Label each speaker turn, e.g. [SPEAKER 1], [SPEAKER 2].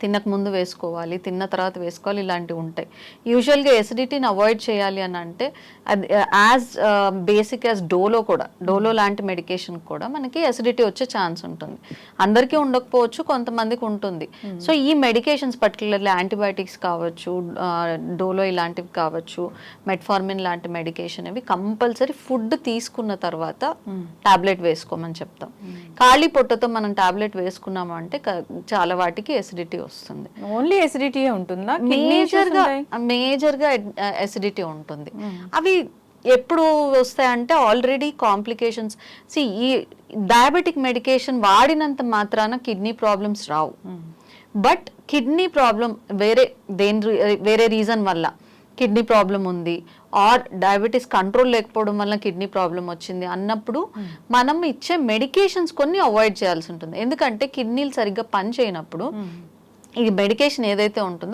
[SPEAKER 1] తినక ముందు వేసుకోవాలి, తిన్న తర్వాత వేసుకోవాలి, ఇలాంటివి ఉంటాయి. యూజువల్గా ఎసిడిటీని అవాయిడ్ చేయాలి అని అంటే అది యాజ్ బేసిక్ యాజ్ డోలో లాంటి మెడికేషన్ కూడా మనకి ఎసిడిటీ వచ్చే ఛాన్స్ ఉంటుంది. అందరికీ ఉండకపోవచ్చు, కొంతమందికి ఉంటుంది. సో ఈ మెడికేషన్స్ పర్టికులర్లీ యాంటీబయాటిక్స్ కావచ్చు, డోలో ఇలాంటివి కావచ్చు, మెట్ఫార్మిన్ లాంటి మెడికేషన్ ఇవి కంపల్సరీ ఫుడ్ తీసుకున్న తర్వాత టాబ్లెట్ వేసుకోమని చెప్తాం. ఖాళీ పొట్టతో మనం టాబ్లెట్ వేసుకున్నాము అంటే చాలా వాటికి ఎసిడిటీ వస్తుంది.
[SPEAKER 2] ఓన్లీ ఎసిడిటీ ఉంటుందా?
[SPEAKER 1] మేజర్గా ఎసిడిటీ ఉంటుంది. అవి ఎప్పుడు వస్తాయంటే ఆల్రెడీ కాంప్లికేషన్స్. ఈ డయాబెటిక్ మెడికేషన్ వాడినంత మాత్రాన kidney problems Rao. But kidney problem వేరే రీజన్ వల్ల కిడ్నీ ప్రాబ్లం ఉంది, ఆర్ డయాబెటీస్ కంట్రోల్ లేకపోవడం వల్ల కిడ్నీ ప్రాబ్లం వచ్చింది అన్నప్పుడు మనం ఇచ్చే మెడికేషన్స్ కొన్ని అవాయిడ్ చేయాల్సి ఉంటుంది. ఎందుకంటే కిడ్నీలు సరిగ్గా పని చేయనప్పుడు ఈ మెడికేషన్ ఏదైతే ఉంటుందో